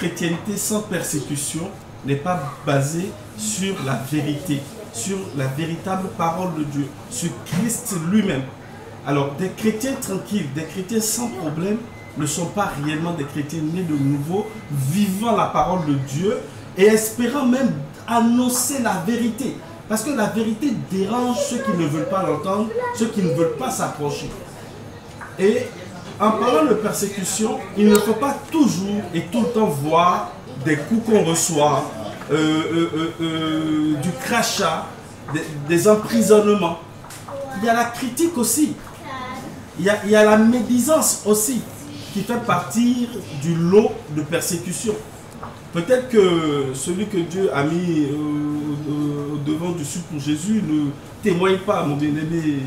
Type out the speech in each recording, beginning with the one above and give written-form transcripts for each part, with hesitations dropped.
chrétienté sans persécution n'est pas basée sur la vérité, sur la véritable parole de Dieu, sur Christ lui-même. Alors, des chrétiens tranquilles, des chrétiens sans problème, ne sont pas réellement des chrétiens nés de nouveau, vivant la parole de Dieu et espérant même annoncer la vérité. Parce que la vérité dérange ceux qui ne veulent pas l'entendre, ceux qui ne veulent pas s'approcher. Et en parlant de persécution, il ne faut pas toujours et tout le temps voir des coups qu'on reçoit, du crachat, des emprisonnements. Il y a la critique aussi. Il y a la médisance aussi, qui fait partie du lot de persécution. Peut-être que celui que Dieu a mis au devant du sud pour Jésus ne témoigne pas, mon bien-aimé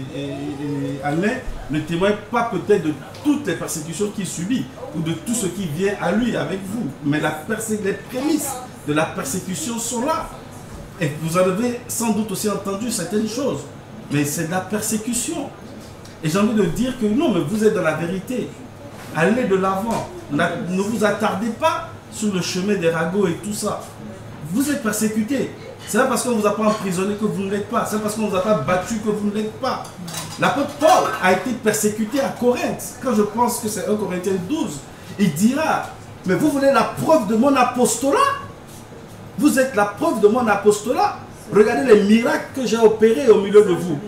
Alain, ne témoigne pas peut-être de toutes les persécutions qu'il subit ou de tout ce qui vient à lui avec vous. Mais les prémices de la persécution sont là. Et vous en avez sans doute aussi entendu certaines choses. Mais c'est de la persécution. Et j'ai envie de dire que non, mais vous êtes dans la vérité. Allez de l'avant. Ne vous attardez pas sur le chemin des ragots et tout ça. Vous êtes persécutés. C'est pas parce qu'on ne vous a pas emprisonné que vous ne l'êtes pas. C'est parce qu'on ne vous a pas battu que vous ne l'êtes pas. L'apôtre Paul a été persécuté à Corinthe. Quand je pense que c'est 1 Corinthiens 12, il dira, mais vous voulez la preuve de mon apostolat? Vous êtes la preuve de mon apostolat. Regardez les miracles que j'ai opérés au milieu de vous.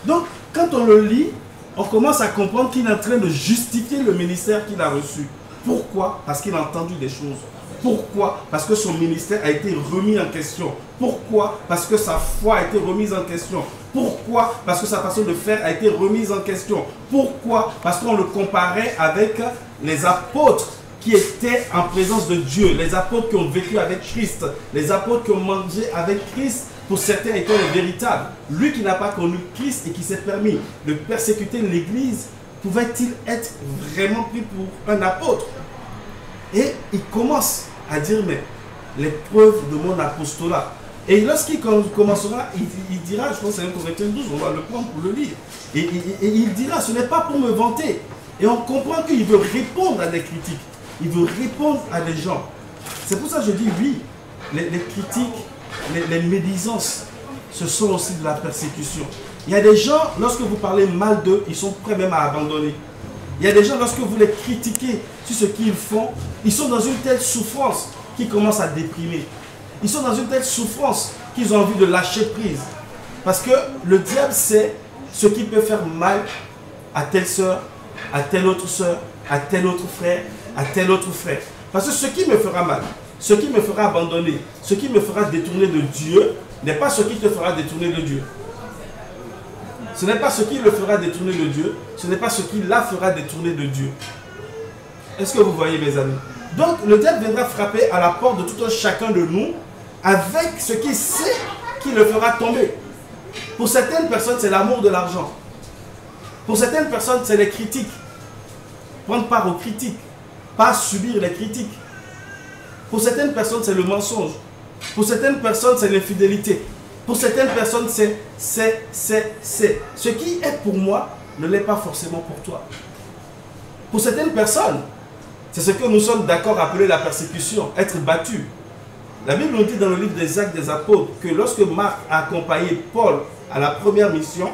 Donc, quand on le lit, on commence à comprendre qu'il est en train de justifier le ministère qu'il a reçu. Pourquoi? Parce qu'il a entendu des choses. Pourquoi? Parce que son ministère a été remis en question. Pourquoi? Parce que sa foi a été remise en question. Pourquoi? Parce que sa façon de faire a été remise en question. Pourquoi? Parce qu'on le comparait avec les apôtres qui étaient en présence de Dieu, les apôtres qui ont vécu avec Christ, les apôtres qui ont mangé avec Christ, pour certains étaient les véritables. Lui qui n'a pas connu Christ et qui s'est permis de persécuter l'Église, pouvait-il être vraiment pris pour un apôtre? Et il commence à dire, mais les preuves de mon apostolat. Et lorsqu'il commencera, il dira, je pense que c'est 1 Corinthiens 12, on va le prendre pour le lire. Et il dira, ce n'est pas pour me vanter. Et on comprend qu'il veut répondre à des critiques. Il veut répondre à des gens. C'est pour ça que je dis, oui, les critiques, les médisances, ce sont aussi de la persécution. Il y a des gens, lorsque vous parlez mal d'eux, ils sont prêts même à abandonner. Il y a des gens, lorsque vous les critiquez sur ce qu'ils font, ils sont dans une telle souffrance qu'ils commencent à déprimer. Ils sont dans une telle souffrance qu'ils ont envie de lâcher prise. Parce que le diable sait ce qui peut faire mal à telle sœur, à telle autre sœur, à tel autre frère, à tel autre frère. Parce que ce qui me fera mal, ce qui me fera abandonner, ce qui me fera détourner de Dieu, n'est pas ce qui te fera détourner de Dieu. Ce n'est pas ce qui le fera détourner de Dieu, ce n'est pas ce qui la fera détourner de Dieu. Est-ce que vous voyez, mes amis? Donc, le diable viendra frapper à la porte de tout un chacun de nous avec ce qu'il sait qui le fera tomber. Pour certaines personnes, c'est l'amour de l'argent. Pour certaines personnes, c'est les critiques. Prendre part aux critiques, pas subir les critiques. Pour certaines personnes, c'est le mensonge. Pour certaines personnes, c'est l'infidélité. Pour certaines personnes, c'est. Ce qui est pour moi ne l'est pas forcément pour toi. Pour certaines personnes, c'est ce que nous sommes d'accord à appeler la persécution, être battu. La Bible nous dit dans le livre des Actes des Apôtres que lorsque Marc a accompagné Paul à la première mission,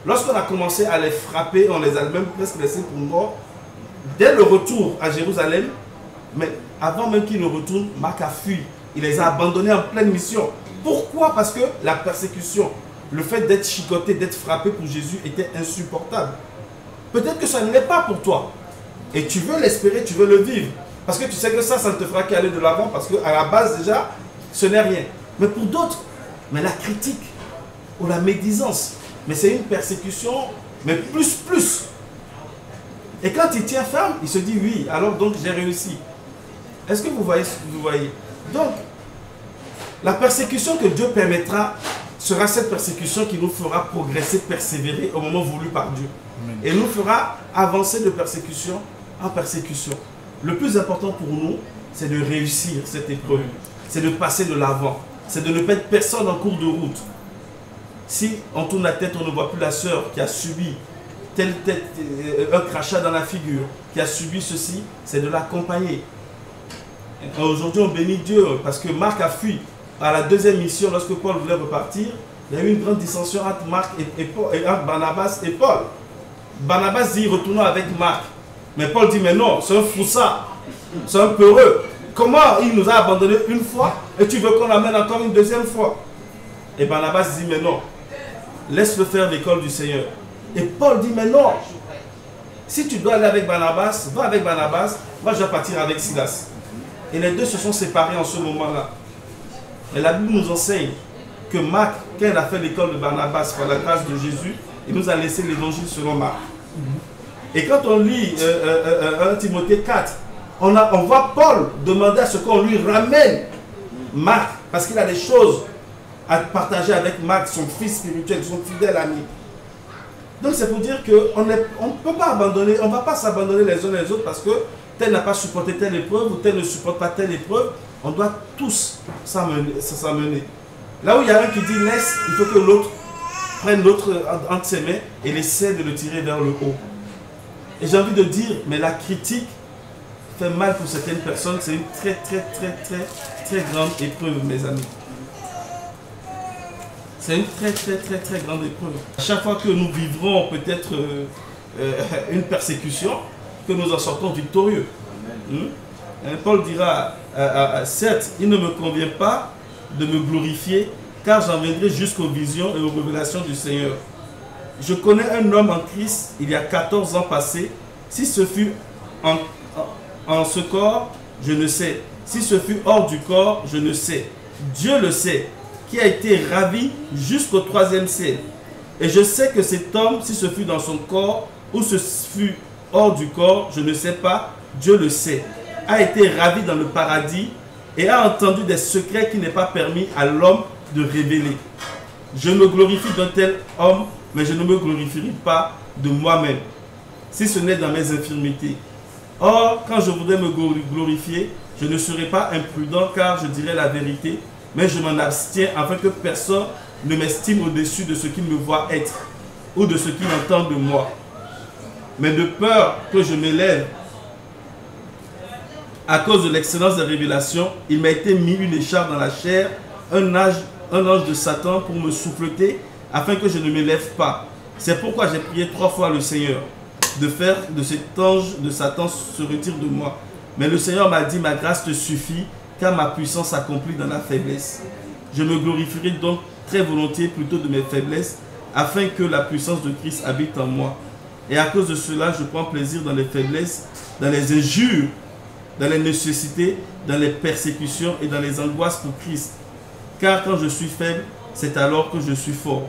lorsqu'on a commencé à les frapper, on les a même presque laissés pour morts, dès le retour à Jérusalem, mais avant même qu'ils ne retournent, Marc a fui. Il les a abandonnés en pleine mission. Pourquoi? Parce que la persécution, le fait d'être chicoté, d'être frappé pour Jésus était insupportable. Peut-être que ça ne l'est pas pour toi. Et tu veux l'espérer, tu veux le vivre. Parce que tu sais que ça ne te fera qu'aller de l'avant. Parce qu'à la base déjà, ce n'est rien. Mais pour d'autres, mais la critique ou la médisance, mais c'est une persécution, mais plus. Et quand il tient ferme, il se dit oui, alors donc j'ai réussi. Est-ce que vous voyez ce que vous voyez? Donc, la persécution que Dieu permettra sera cette persécution qui nous fera progresser, persévérer au moment voulu par Dieu. Amen. Et nous fera avancer de persécution en persécution. Le plus important pour nous, c'est de réussir cette épreuve. C'est de passer de l'avant. C'est de ne perdre personne en cours de route. Si on tourne la tête, on ne voit plus la sœur qui a subi un crachat dans la figure, qui a subi ceci, c'est de l'accompagner. Aujourd'hui, on bénit Dieu parce que Marc a fui à la deuxième mission lorsque Paul voulait repartir. Il y a eu une grande dissension entre entre Barnabas et Paul. Barnabas dit retournons avec Marc. Mais Paul dit mais non, c'est un foussard, c'est un peureux. Comment il nous a abandonnés une fois et tu veux qu'on l'amène encore une deuxième fois? Et Barnabas dit mais non, laisse-le faire l'école du Seigneur. Et Paul dit mais non, si tu dois aller avec Barnabas, va avec Barnabas, moi je vais partir avec Silas. Et les deux se sont séparés en ce moment-là. Et la Bible nous enseigne que Marc, quand il a fait l'école de Barnabas par la grâce de Jésus, il nous a laissé l'évangile selon Marc. Et quand on lit 1 Timothée 4, on voit Paul demander à ce qu'on lui ramène Marc, parce qu'il a des choses à partager avec Marc, son fils spirituel, son fidèle ami. Donc c'est pour dire qu'on ne peut pas abandonner, on ne va pas s'abandonner les uns les autres parce que tel n'a pas supporté telle épreuve ou tel ne supporte pas telle épreuve. On doit tous s'amener. Là où il y a un qui dit laisse, il faut que l'autre prenne l'autre entre ses mains et essaie de le tirer vers le haut. Et j'ai envie de dire, mais la critique fait mal pour certaines personnes. C'est une très grande épreuve, mes amis. C'est une très grande épreuve. À chaque fois que nous vivrons peut-être une persécution, que nous en sortons victorieux. Paul dira, certes, il ne me convient pas de me glorifier, car j'en viendrai jusqu'aux visions et aux révélations du Seigneur. Je connais un homme en Christ, il y a 14 ans passés. Si ce fut en ce corps, je ne sais. Si ce fut hors du corps, je ne sais. Dieu le sait, qui a été ravi jusqu'au 3e ciel. Et je sais que cet homme, si ce fut dans son corps ou ce fut hors du corps, je ne sais pas, Dieu le sait, a été ravi dans le paradis et a entendu des secrets qui n'est pas permis à l'homme de révéler. Je me glorifie d'un tel homme, mais je ne me glorifierai pas de moi-même, si ce n'est dans mes infirmités. Or, quand je voudrais me glorifier, je ne serai pas imprudent, car je dirai la vérité, mais je m'en abstiens afin que personne ne m'estime au-dessus de ce qu'il me voit être ou de ce qu'il entend de moi. Mais de peur que je m'élève à cause de l'excellence des révélations, il m'a été mis une écharpe dans la chair, un ange de Satan pour me souffleter afin que je ne m'élève pas. C'est pourquoi j'ai prié 3 fois le Seigneur de faire de cet ange de Satan se retire de moi. Mais le Seigneur m'a dit, ma grâce te suffit, car ma puissance s'accomplit dans la faiblesse. Je me glorifierai donc très volontiers plutôt de mes faiblesses, afin que la puissance de Christ habite en moi. Et à cause de cela, je prends plaisir dans les faiblesses, dans les injures, dans les nécessités, dans les persécutions et dans les angoisses pour Christ. Car quand je suis faible, c'est alors que je suis fort.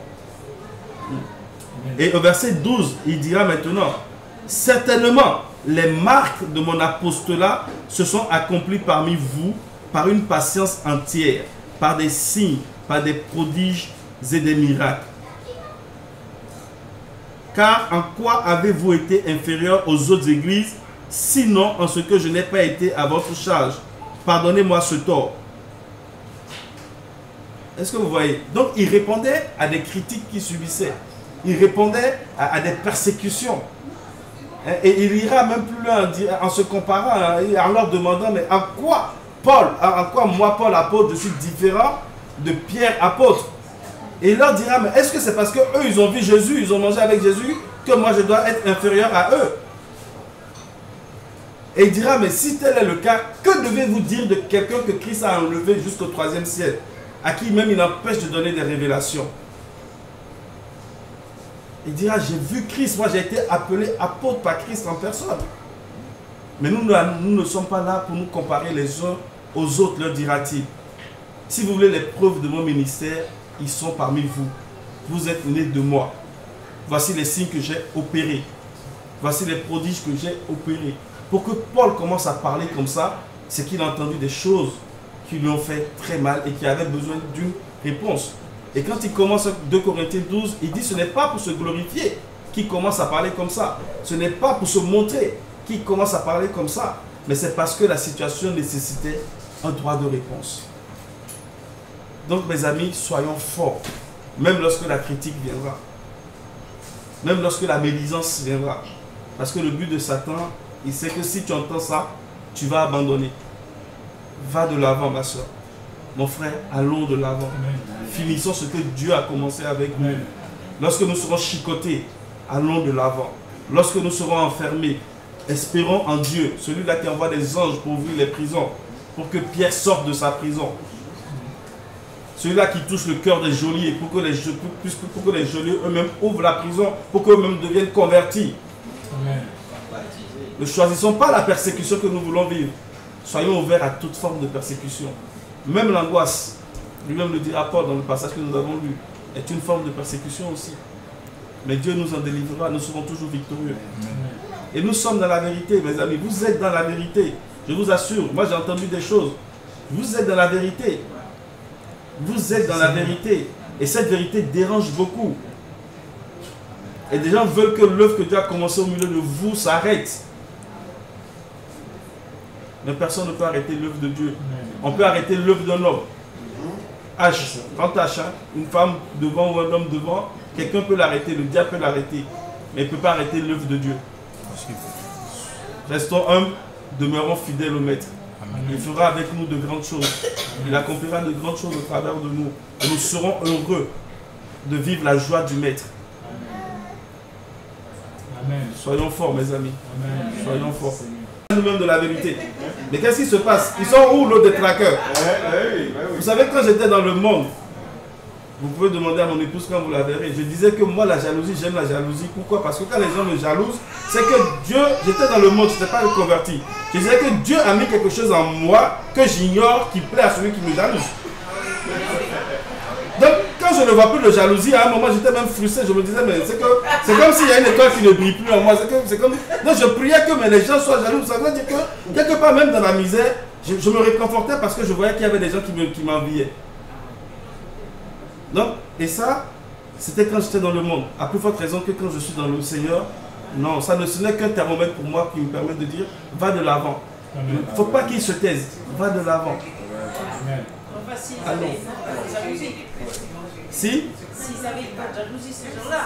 Et au verset 12, il dira maintenant, certainement, les marques de mon apostolat se sont accomplies parmi vous par une patience entière, par des signes, par des prodiges et des miracles. Car en quoi avez-vous été inférieur aux autres églises, sinon en ce que je n'ai pas été à votre charge? Pardonnez-moi ce tort. Est-ce que vous voyez? Donc il répondait à des critiques qu'il subissait. Il répondait à des persécutions. Et il ira même plus loin en se comparant, en leur demandant, mais en quoi Paul, en quoi moi Paul apôtre, je suis différent de Pierre apôtre? Et il leur dira, mais est-ce que c'est parce qu'eux ils ont vu Jésus, ils ont mangé avec Jésus, que moi je dois être inférieur à eux? Et il dira, mais si tel est le cas, que devez-vous dire de quelqu'un que Christ a enlevé jusqu'au 3e ciel, à qui même il empêche de donner des révélations? Il dira, j'ai vu Christ, moi j'ai été appelé apôtre par Christ en personne. Mais nous ne sommes pas là pour nous comparer les uns aux autres, leur dira-t-il. Si vous voulez les preuves de mon ministère, ils sont parmi vous. Vous êtes nés de moi. Voici les signes que j'ai opérés. Voici les prodiges que j'ai opérés. Pour que Paul commence à parler comme ça, c'est qu'il a entendu des choses qui lui ont fait très mal et qui avaient besoin d'une réponse. Et quand il commence 2 Corinthiens 12, il dit ce n'est pas pour se glorifier qu'il commence à parler comme ça. Ce n'est pas pour se montrer qu'il commence à parler comme ça. Mais c'est parce que la situation nécessitait un droit de réponse. Donc mes amis, soyons forts. Même lorsque la critique viendra. Même lorsque la médisance viendra. Parce que le but de Satan, il sait que si tu entends ça, tu vas abandonner. Va de l'avant, ma soeur. Mon frère, allons de l'avant. Finissons ce que Dieu a commencé avec nous. Lorsque nous serons chicotés, allons de l'avant. Lorsque nous serons enfermés, espérons en Dieu, celui-là qui envoie des anges pour ouvrir les prisons, pour que Pierre sorte de sa prison. Celui-là qui touche le cœur des geôliers, pour que les geôliers eux-mêmes ouvrent la prison, pour qu'eux-mêmes deviennent convertis. Amen. Ne choisissons pas la persécution que nous voulons vivre. Soyons ouverts à toute forme de persécution. Même l'angoisse, lui-même le dira Paul dans le passage que nous avons lu, est une forme de persécution aussi. Mais Dieu nous en délivrera, nous serons toujours victorieux. Et nous sommes dans la vérité, mes amis. Vous êtes dans la vérité. Je vous assure, moi j'ai entendu des choses. Vous êtes dans la vérité. Vous êtes dans la vérité. Et cette vérité dérange beaucoup. Et des gens veulent que l'œuvre que Dieu a commencé au milieu de vous s'arrête. Mais personne ne peut arrêter l'œuvre de Dieu. On peut arrêter l'œuvre d'un homme. H, quand H, une femme devant ou un homme devant, quelqu'un peut l'arrêter, le diable peut l'arrêter. Mais il ne peut pas arrêter l'œuvre de Dieu. Restons humbles, demeurons fidèles au Maître. Il fera avec nous de grandes choses. Il accomplira de grandes choses au travers de nous. Et nous serons heureux de vivre la joie du Maître. Amen. Soyons forts, mes amis. Amen. Soyons forts. Nous-mêmes de la vérité. Mais qu'est-ce qui se passe? Ils sont où, l'autre détraqueur? Vous savez, quand j'étais dans le monde, vous pouvez demander à mon épouse quand vous la verrez. Je disais que moi, la jalousie, j'aime la jalousie. Pourquoi? Parce que quand les gens me jalousent, c'est que Dieu, j'étais dans le monde, je n'étais pas converti. Je disais que Dieu a mis quelque chose en moi que j'ignore, qui plaît à celui qui me jalouse. Donc, quand je ne vois plus de jalousie, à un moment, j'étais même frustré. Je me disais, mais c'est comme s'il y a une étoile qui ne brille plus en moi. Donc, je priais que les gens soient jaloux. Ça veut dire que, quelque part, même dans la misère, je me réconfortais parce que je voyais qu'il y avait des gens qui m'enviaient. Donc, et ça, c'était quand j'étais dans le monde. À plus forte raison que quand je suis dans le Seigneur. Non, ce n'est qu'un thermomètre pour moi qui me permet de dire, va de l'avant. Il ne faut pas qu'il se taise. Va de l'avant. Allons. Si? S'ils avaient pas de jalousie, ces gens-là.